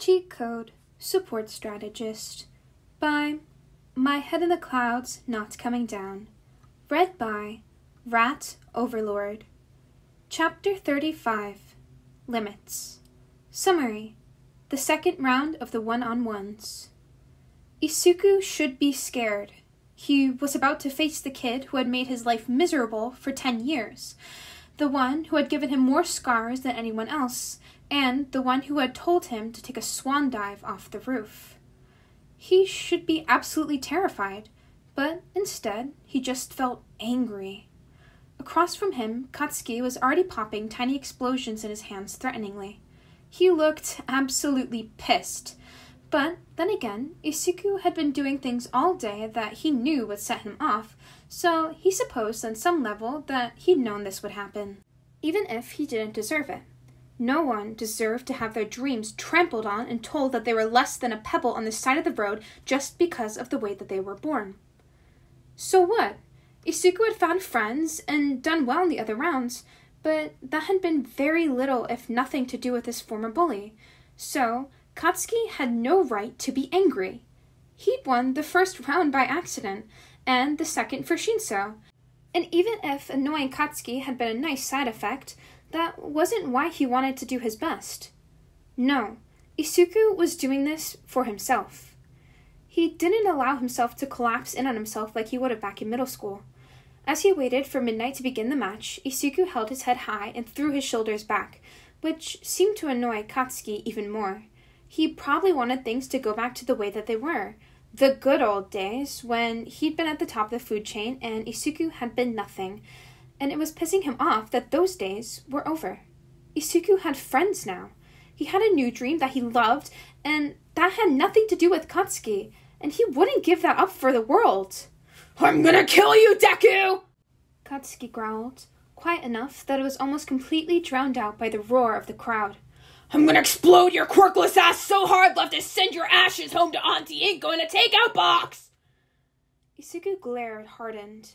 Cheat Code Support Strategist by myheadinthecoudsnotcomingdown. Read by Rat Overlord. Chapter 35 Limits. Summary: the second round of the one-on-ones. Isuku should be scared. He was about to face the kid who had made his life miserable for 10 years, the one who had given him more scars than anyone else, and the one who had told him to take a swan dive off the roof. He should be absolutely terrified, but instead he just felt angry. Across from him, Katsuki was already popping tiny explosions in his hands threateningly. He looked absolutely pissed. But then again, Isuku had been doing things all day that he knew would set him off, so he supposed on some level that he'd known this would happen, even if he didn't deserve it. No one deserved to have their dreams trampled on and told that they were less than a pebble on the side of the road just because of the way that they were born. So what? Isuku had found friends and done well in the other rounds, but that had been very little if nothing to do with his former bully. So Katsuki had no right to be angry. He'd won the first round by accident, and the second for Shinso. And even if annoying Katsuki had been a nice side effect, that wasn't why he wanted to do his best. No, Isuku was doing this for himself. He didn't allow himself to collapse in on himself like he would have back in middle school. As he waited for midnight to begin the match, Isuku held his head high and threw his shoulders back, which seemed to annoy Katsuki even more. He probably wanted things to go back to the way that they were. The good old days when he'd been at the top of the food chain and Isuku had been nothing. And it was pissing him off that those days were over. Isuku had friends now. He had a new dream that he loved, and that had nothing to do with Katsuki, and he wouldn't give that up for the world. "I'm gonna kill you, Deku!" Katsuki growled, quiet enough that it was almost completely drowned out by the roar of the crowd. "I'm gonna explode your quirkless ass so hard left to send your ashes home to Auntie Inko in a takeout box!" Isuku glared, hardened.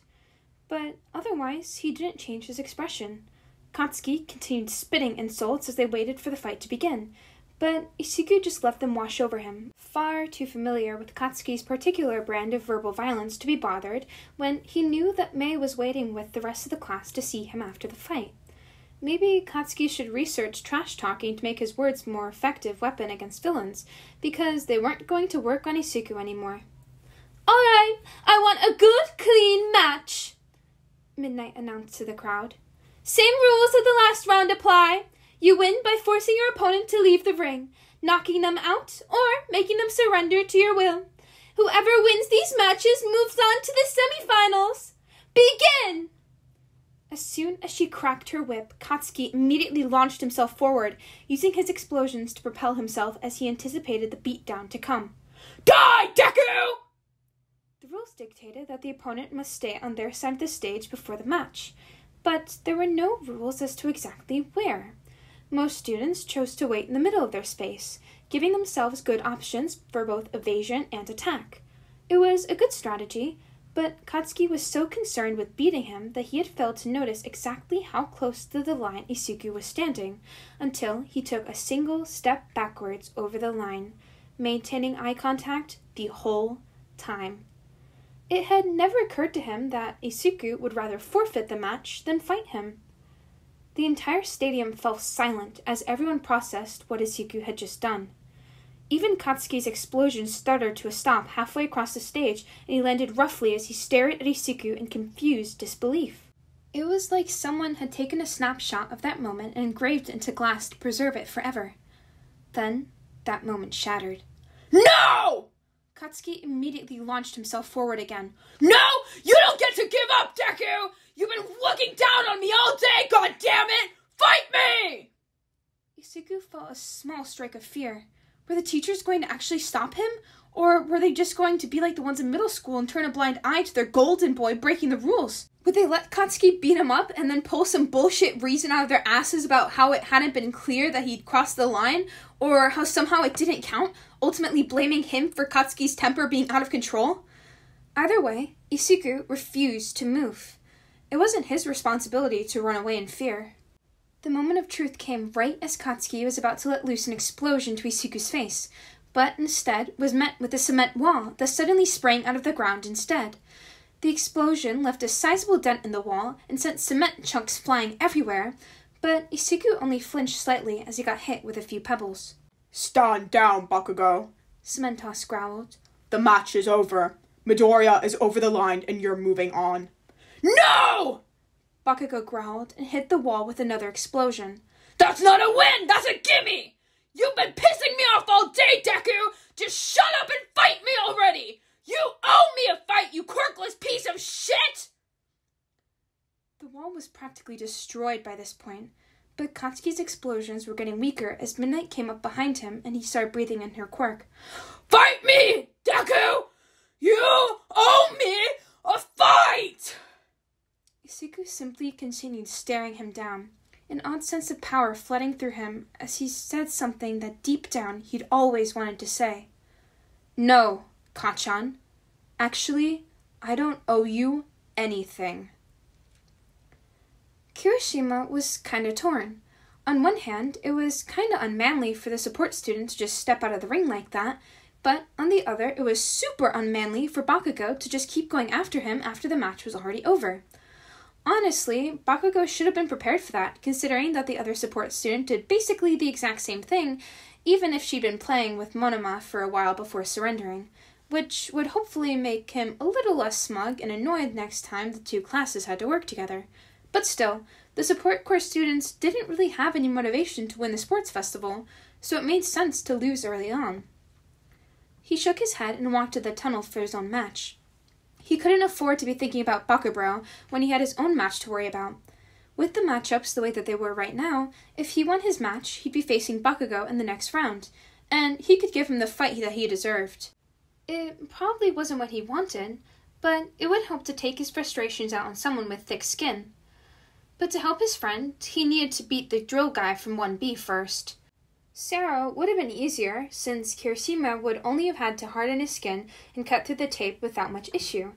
But otherwise, he didn't change his expression. Katsuki continued spitting insults as they waited for the fight to begin, but Isuku just let them wash over him, far too familiar with Katsuki's particular brand of verbal violence to be bothered when he knew that Mei was waiting with the rest of the class to see him after the fight. Maybe Katsuki should research trash-talking to make his words a more effective weapon against villains, because they weren't going to work on Isuku anymore. "All right, I want a good, clean match," Midnight announced to the crowd. "Same rules as the last round apply. You win by forcing your opponent to leave the ring, knocking them out, or making them surrender to your will. Whoever wins these matches moves on to the semifinals. Begin!" As soon as she cracked her whip, Katsuki immediately launched himself forward, using his explosions to propel himself as he anticipated the beatdown to come. "Die, Deku!" The rules dictated that the opponent must stay on their side of the stage before the match, but there were no rules as to exactly where. Most students chose to wait in the middle of their space, giving themselves good options for both evasion and attack. It was a good strategy, but Katsuki was so concerned with beating him that he had failed to notice exactly how close to the line Isuku was standing, until he took a single step backwards over the line, maintaining eye contact the whole time. It had never occurred to him that Isuku would rather forfeit the match than fight him. The entire stadium fell silent as everyone processed what Isuku had just done. Even Katsuki's explosion stuttered to a stop halfway across the stage, and he landed roughly as he stared at Isuku in confused disbelief. It was like someone had taken a snapshot of that moment and engraved it into glass to preserve it forever. Then, that moment shattered. "No!" Katsuki immediately launched himself forward again. "No! You don't get to give up, Deku! You've been looking down on me all day, goddammit! Fight me!" Isuku felt a small strike of fear. Were the teachers going to actually stop him? Or were they just going to be like the ones in middle school and turn a blind eye to their golden boy breaking the rules? Would they let Katsuki beat him up and then pull some bullshit reason out of their asses about how it hadn't been clear that he'd crossed the line? Or how somehow it didn't count, ultimately blaming him for Katsuki's temper being out of control? Either way, Isuku refused to move. It wasn't his responsibility to run away in fear. The moment of truth came right as Katsuki was about to let loose an explosion to Isiku's face, but instead was met with a cement wall that suddenly sprang out of the ground instead. The explosion left a sizable dent in the wall and sent cement chunks flying everywhere, but Isiku only flinched slightly as he got hit with a few pebbles. "Stand down, Bakugo," Cementos growled. "The match is over. Midoriya is over the line and you're moving on." "No!" Bakugo growled and hit the wall with another explosion. "That's not a win! That's a gimme! You've been pissing me off all day, Deku! Just shut up and fight me already! You owe me a fight, you quirkless piece of shit!" The wall was practically destroyed by this point, but Katsuki's explosions were getting weaker as Midnight came up behind him and he started breathing in her quirk. "Fight me, Deku! You owe me a fight!" Isiku simply continued staring him down, an odd sense of power flooding through him as he said something that deep down he'd always wanted to say. "No, Kachan. Actually, I don't owe you anything." Kirishima was kinda torn. On one hand, it was kinda unmanly for the support student to just step out of the ring like that, but on the other, it was super unmanly for Bakugo to just keep going after him after the match was already over. Honestly, Bakugo should have been prepared for that, considering that the other support student did basically the exact same thing, even if she'd been playing with Monoma for a while before surrendering, which would hopefully make him a little less smug and annoyed next time the two classes had to work together. But still, the support corps students didn't really have any motivation to win the sports festival, so it made sense to lose early on. He shook his head and walked to the tunnel for his own match. He couldn't afford to be thinking about Bakubro when he had his own match to worry about. With the matchups the way that they were right now, if he won his match, he'd be facing Bakugo in the next round, and he could give him the fight that he deserved. It probably wasn't what he wanted, but it would help to take his frustrations out on someone with thick skin. But to help his friend, he needed to beat the drill guy from 1B first. Sero would have been easier, since Kirishima would only have had to harden his skin and cut through the tape without much issue.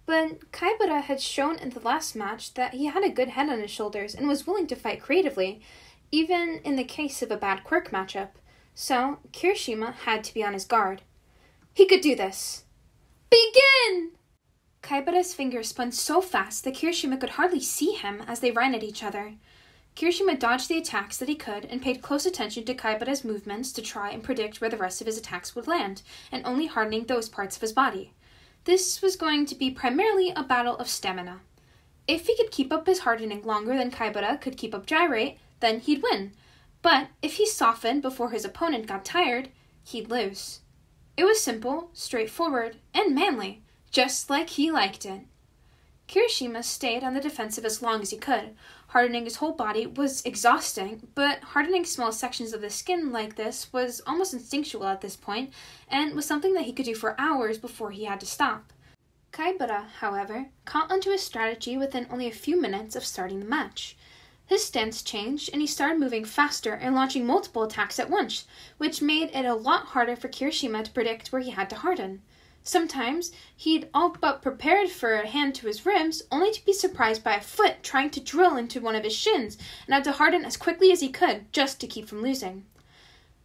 But Kaibara had shown in the last match that he had a good head on his shoulders and was willing to fight creatively, even in the case of a bad quirk matchup. So Kirishima had to be on his guard. He could do this. Begin! Kaibara's fingers spun so fast that Kirishima could hardly see him as they ran at each other. Kirishima dodged the attacks that he could and paid close attention to Kaibara's movements to try and predict where the rest of his attacks would land, and only hardening those parts of his body. This was going to be primarily a battle of stamina. If he could keep up his hardening longer than Kaibara could keep up gyrate, then he'd win. But if he softened before his opponent got tired, he'd lose. It was simple, straightforward, and manly, just like he liked it. Kirishima stayed on the defensive as long as he could. Hardening his whole body was exhausting, but hardening small sections of the skin like this was almost instinctual at this point, and was something that he could do for hours before he had to stop. Kaibara, however, caught onto his strategy within only a few minutes of starting the match. His stance changed, and he started moving faster and launching multiple attacks at once, which made it a lot harder for Kirishima to predict where he had to harden. Sometimes, he'd all but prepared for a hand to his ribs, only to be surprised by a foot trying to drill into one of his shins, and had to harden as quickly as he could, just to keep from losing.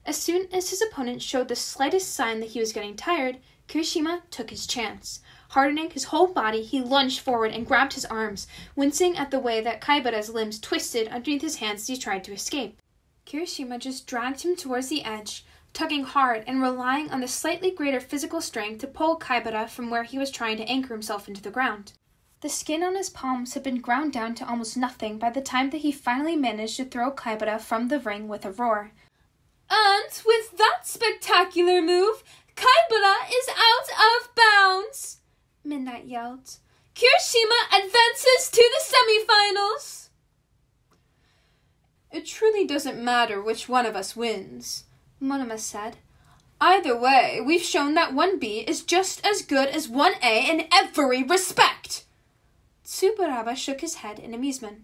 As soon as his opponent showed the slightest sign that he was getting tired, Kirishima took his chance. Hardening his whole body, he lunged forward and grabbed his arms, wincing at the way that Kaibara's limbs twisted underneath his hands as he tried to escape. Kirishima just dragged him towards the edge, tugging hard and relying on the slightly greater physical strength to pull Kaibara from where he was trying to anchor himself into the ground. The skin on his palms had been ground down to almost nothing by the time that he finally managed to throw Kaibara from the ring with a roar. And with that spectacular move, Kaibara is out of bounds, Midnight yelled. Kirishima advances to the semifinals. It truly doesn't matter which one of us wins, Monoma said. Either way, we've shown that 1B is just as good as 1A in every respect. Tsuburaba shook his head in amusement.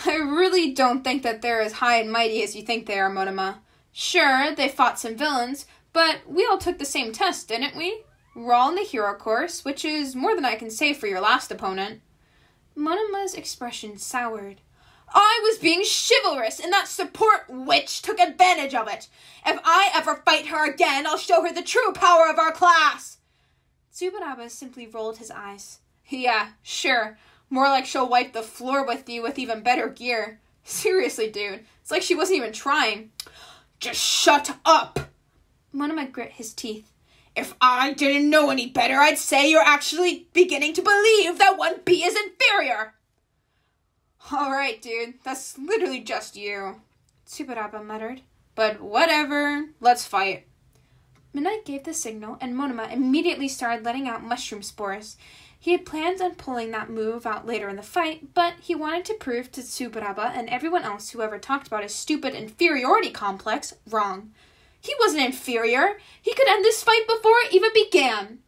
I really don't think that they're as high and mighty as you think they are, Monoma. Sure, they fought some villains, but we all took the same test, didn't we? We're all in the hero course, which is more than I can say for your last opponent. Monoma's expression soured. I was being chivalrous, and that support witch took advantage of it. If I ever fight her again, I'll show her the true power of our class. Tsubaraba simply rolled his eyes. Yeah, sure. More like she'll wipe the floor with you with even better gear. Seriously, dude. It's like she wasn't even trying. Just shut up! Monoma grit his teeth. If I didn't know any better, I'd say you're actually beginning to believe that 1B is inferior. Alright, dude. That's literally just you, Tsubaraba muttered. But whatever. Let's fight. Midnight gave the signal, and Monoma immediately started letting out mushroom spores. He had planned on pulling that move out later in the fight, but he wanted to prove to Tsubaraba and everyone else who ever talked about his stupid inferiority complex wrong. He wasn't inferior. He could end this fight before it even began.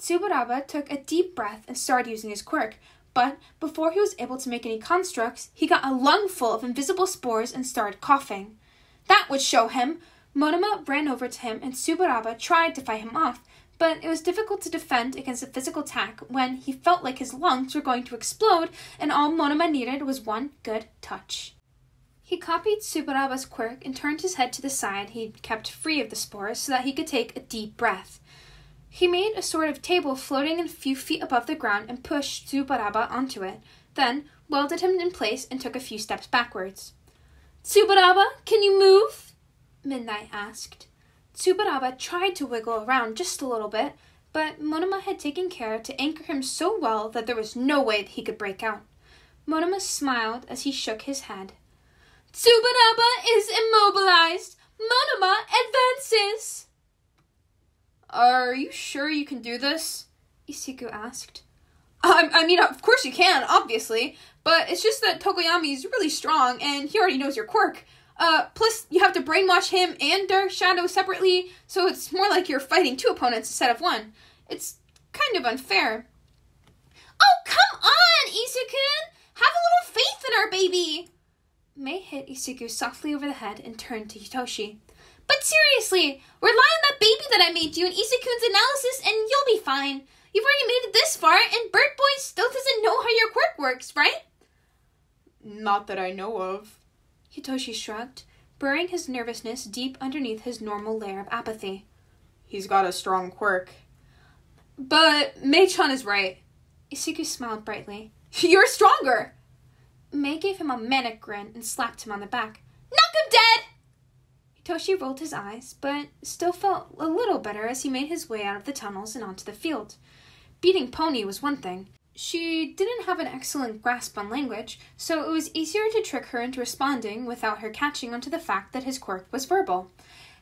Tsubaraba took a deep breath and started using his quirk, but before he was able to make any constructs, he got a lungful of invisible spores and started coughing. That would show him. Monoma ran over to him, and Tsubaraba tried to fight him off, but it was difficult to defend against a physical attack when he felt like his lungs were going to explode, and all Monoma needed was one good touch. He copied Tsubaraba's quirk and turned his head to the side he'd kept free of the spores so that he could take a deep breath. He made a sort of table floating a few feet above the ground and pushed Tsubaraba onto it, then welded him in place and took a few steps backwards. Tsubaraba, can you move? Midnight asked. Tsubaraba tried to wiggle around just a little bit, but Monoma had taken care to anchor him so well that there was no way that he could break out. Monoma smiled as he shook his head. Tsubaraba is immobilized. Monoma advances. Are you sure you can do this? Isiku asked. I mean, of course you can, obviously, but it's just that Tokoyami's really strong, and he already knows your quirk. Plus, you have to brainwash him and Dark Shadow separately, so it's more like you're fighting two opponents instead of one. It's kind of unfair. Oh, come on, Isukun! Have a little faith in our baby! May hit Isiku softly over the head and turned to Hitoshi. But seriously, rely on that baby that I made you in Isukun's analysis and you'll be fine. You've already made it this far, and Bird Boy still doesn't know how your quirk works, right? Not that I know of. Hitoshi shrugged, burying his nervousness deep underneath his normal layer of apathy. He's got a strong quirk. But Mei-chan is right. Isiku smiled brightly. You're stronger! Mei gave him a manic grin and slapped him on the back. Knock him dead! Hitoshi rolled his eyes, but still felt a little better as he made his way out of the tunnels and onto the field. Beating Pony was one thing. She didn't have an excellent grasp on language, so it was easier to trick her into responding without her catching onto the fact that his quirk was verbal.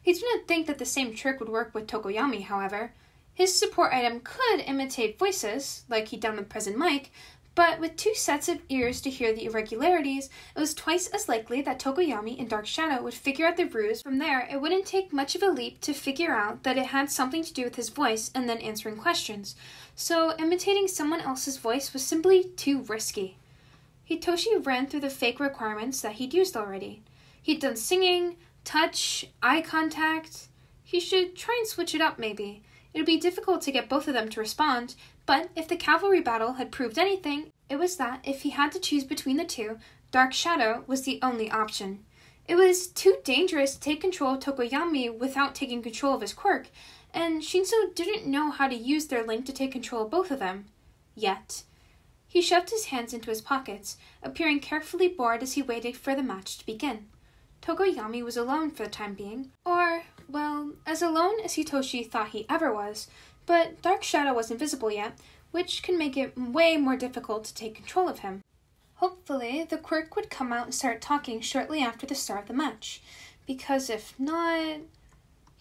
He didn't think that the same trick would work with Tokoyami, however. His support item could imitate voices, like he'd done with Present Mike, but with two sets of ears to hear the irregularities, it was twice as likely that Tokoyami and Dark Shadow would figure out the ruse. From there, it wouldn't take much of a leap to figure out that it had something to do with his voice and then answering questions. So imitating someone else's voice was simply too risky. Hitoshi ran through the fake requirements that he'd used already. He'd done singing, touch, eye contact. He should try and switch it up, maybe. It would be difficult to get both of them to respond, but if the cavalry battle had proved anything, it was that if he had to choose between the two, Dark Shadow was the only option. It was too dangerous to take control of Tokoyami without taking control of his quirk, and Shinso didn't know how to use their link to take control of both of them. Yet. He shoved his hands into his pockets, appearing carefully bored as he waited for the match to begin. Tokoyami was alone for the time being, or, well, as alone as Hitoshi thought he ever was, but Dark Shadow wasn't visible yet, which can make it way more difficult to take control of him. Hopefully, the quirk would come out and start talking shortly after the start of the match, because if not...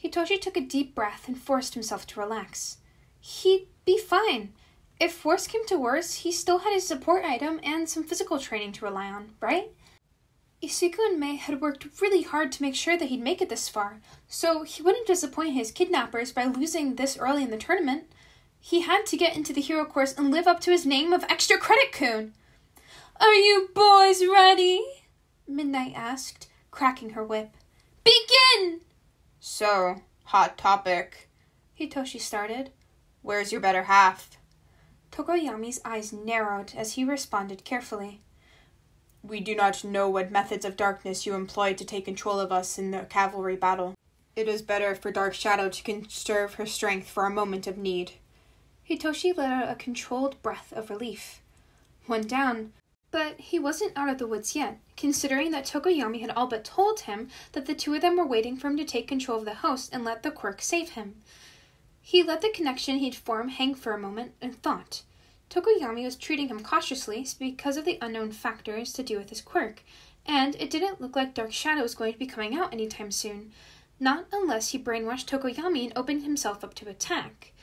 Hitoshi took a deep breath and forced himself to relax. He'd be fine. If worse came to worse, he still had his support item and some physical training to rely on, right? Isuku and Mei had worked really hard to make sure that he'd make it this far, so he wouldn't disappoint his kidnappers by losing this early in the tournament. He had to get into the hero course and live up to his name of Extra Credit Coon. "Are you boys ready?" Midnight asked, cracking her whip. "Begin!" So, hot topic. Hitoshi started. Where's your better half? Tokoyami's eyes narrowed as he responded carefully. We do not know what methods of darkness you employed to take control of us in the cavalry battle. It is better for Dark Shadow to conserve her strength for a moment of need. Hitoshi let out a controlled breath of relief. One down, but he wasn't out of the woods yet, considering that Tokoyami had all but told him that the two of them were waiting for him to take control of the house and let the quirk save him. He let the connection he'd formed hang for a moment and thought. Tokoyami was treating him cautiously because of the unknown factors to do with his quirk, and it didn't look like Dark Shadow was going to be coming out anytime soon, not unless he brainwashed Tokoyami and opened himself up to attack.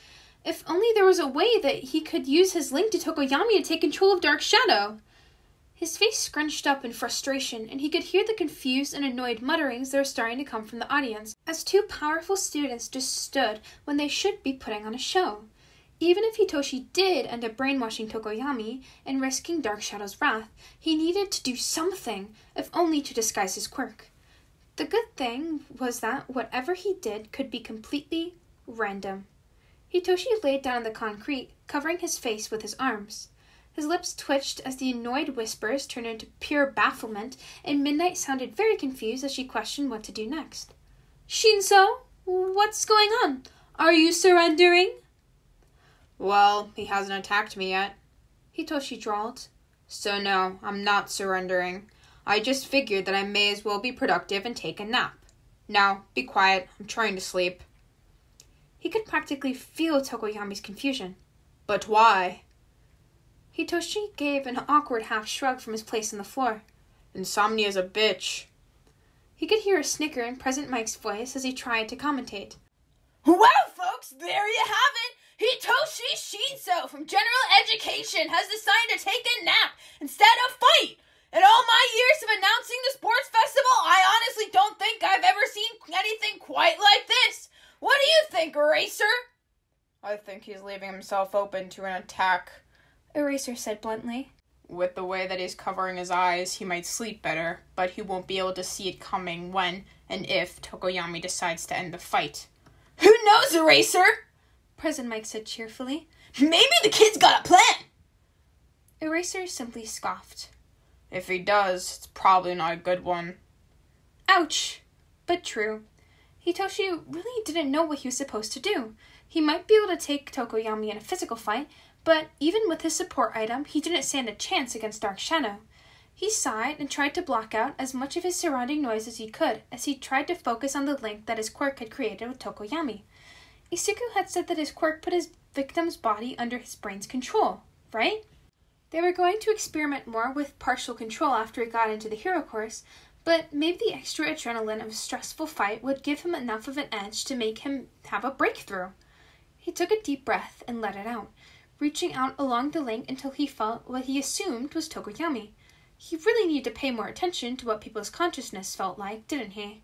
If only there was a way that he could use his link to Tokoyami to take control of Dark Shadow. His face scrunched up in frustration, and he could hear the confused and annoyed mutterings that were starting to come from the audience, as two powerful students just stood when they should be putting on a show. Even if Hitoshi did end up brainwashing Tokoyami and risking Dark Shadow's wrath, he needed to do something, if only to disguise his quirk. The good thing was that whatever he did could be completely random. Hitoshi laid down on the concrete, covering his face with his arms. His lips twitched as the annoyed whispers turned into pure bafflement, and Midnight sounded very confused as she questioned what to do next. "Shinso, what's going on? Are you surrendering?" "Well, he hasn't attacked me yet," Hitoshi drawled. "So no, I'm not surrendering. I just figured that I may as well be productive and take a nap. Now, be quiet, I'm trying to sleep." He could practically feel Tokoyami's confusion. "But why?" Hitoshi gave an awkward half-shrug from his place on the floor. "Insomnia's a bitch." He could hear a snicker in Present Mike's voice as he tried to commentate. "Well, folks, there you have it! Hitoshi Shinso from General Education has decided to take a nap instead of fight! In all my years of announcing the sports festival, I honestly don't think I've ever seen anything quite like this! What do you think, Eraser?" "I think he's leaving himself open to an attack," Eraser said bluntly. "With the way that he's covering his eyes, he might sleep better, but he won't be able to see it coming when and if Tokoyami decides to end the fight." "Who knows, Eraser?" Present Mike said cheerfully. "Maybe the kid's got a plan!" Eraser simply scoffed. "If he does, it's probably not a good one." Ouch! But true. Hitoshi really didn't know what he was supposed to do. He might be able to take Tokoyami in a physical fight, but even with his support item, he didn't stand a chance against Dark Shadow. He sighed and tried to block out as much of his surrounding noise as he could as he tried to focus on the link that his quirk had created with Tokoyami. Isuku had said that his quirk put his victim's body under his brain's control, right? They were going to experiment more with partial control after he got into the hero course, but maybe the extra adrenaline of a stressful fight would give him enough of an edge to make him have a breakthrough. He took a deep breath and let it out, reaching out along the link until he felt what he assumed was Tokoyami. He really needed to pay more attention to what people's consciousness felt like, didn't he?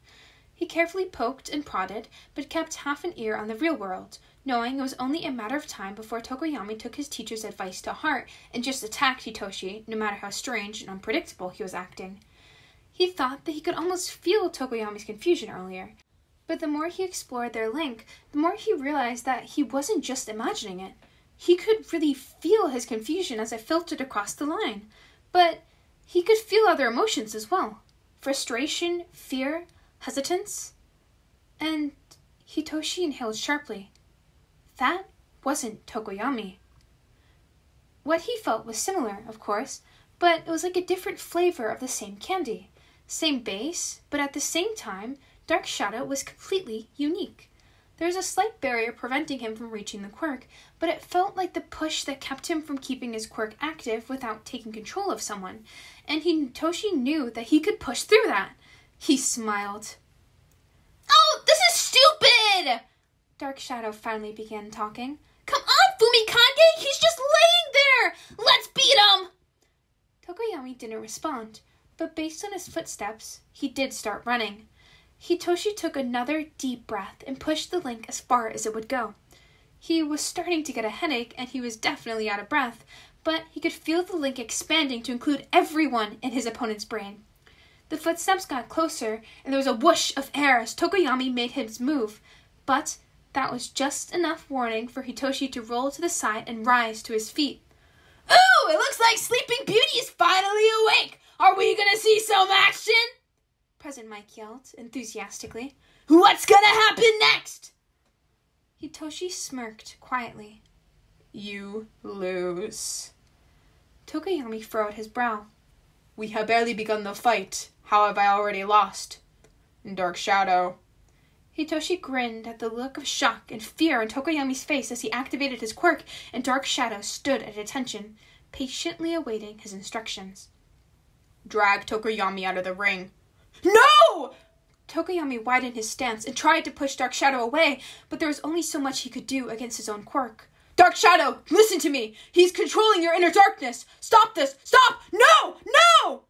He carefully poked and prodded, but kept half an ear on the real world, knowing it was only a matter of time before Tokoyami took his teacher's advice to heart and just attacked Hitoshi, no matter how strange and unpredictable he was acting. He thought that he could almost feel Tokoyami's confusion earlier, but the more he explored their link, the more he realized that he wasn't just imagining it. He could really feel his confusion as it filtered across the line, but he could feel other emotions as well. Frustration, fear, hesitance, and Hitoshi inhaled sharply. That wasn't Tokoyami. What he felt was similar, of course, but it was like a different flavor of the same candy. Same base, but at the same time, Dark Shadow was completely unique. There was a slight barrier preventing him from reaching the quirk, but it felt like the push that kept him from keeping his quirk active without taking control of someone, and Hitoshi knew that he could push through that. He smiled. "Oh, this is stupid!" Dark Shadow finally began talking. "Come on, Fumikage! He's just laying there! Let's beat him!" Tokoyami didn't respond, but based on his footsteps, he did start running. Hitoshi took another deep breath and pushed the link as far as it would go. He was starting to get a headache, and he was definitely out of breath, but he could feel the link expanding to include everyone in his opponent's brain. The footsteps got closer, and there was a whoosh of air as Tokoyami made his move, but that was just enough warning for Hitoshi to roll to the side and rise to his feet. "Ooh, it looks like Sleeping Beauty is finally awake! Are we gonna see some action? President Mike yelled enthusiastically. What's gonna happen next? Hitoshi smirked quietly. You lose. Tokoyami furrowed his brow. We have barely begun the fight. How have I already lost? Dark Shadow. Hitoshi grinned at the look of shock and fear on Tokoyami's face as he activated his quirk, and Dark Shadow stood at attention, patiently awaiting his instructions. Drag Tokoyami out of the ring. No! Tokoyami widened his stance and tried to push Dark Shadow away, but there was only so much he could do against his own quirk. Dark Shadow, listen to me! He's controlling your inner darkness! Stop this! Stop! No! No!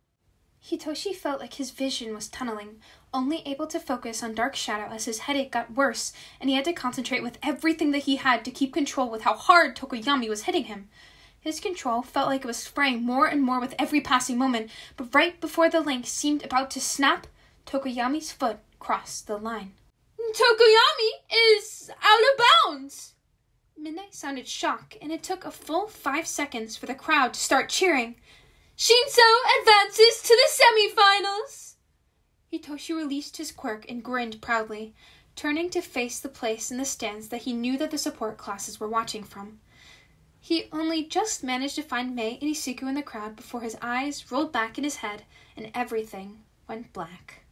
Hitoshi felt like his vision was tunneling, only able to focus on Dark Shadow as his headache got worse, and he had to concentrate with everything that he had to keep control with how hard Tokoyami was hitting him. His control felt like it was fraying more and more with every passing moment, but right before the link seemed about to snap, Tokoyami's foot crossed the line. Tokoyami is out of bounds! Midnight sounded shocked, and it took a full 5 seconds for the crowd to start cheering. Shinso advances to the semifinals! Hitoshi released his quirk and grinned proudly, turning to face the place in the stands that he knew that the support classes were watching from. He only just managed to find Mei and Isuku in the crowd before his eyes rolled back in his head and everything went black.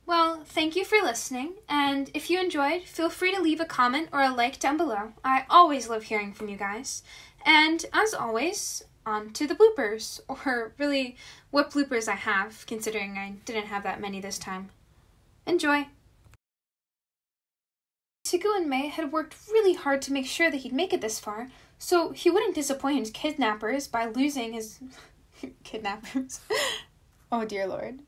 Well, thank you for listening, and if you enjoyed, feel free to leave a comment or a like down below. I always love hearing from you guys. And as always, on to the bloopers, or really, what bloopers I have, considering I didn't have that many this time. Enjoy! Isuku and Mei had worked really hard to make sure that he'd make it this far, so he wouldn't disappoint his kidnappers by losing his... kidnappers? Oh dear lord.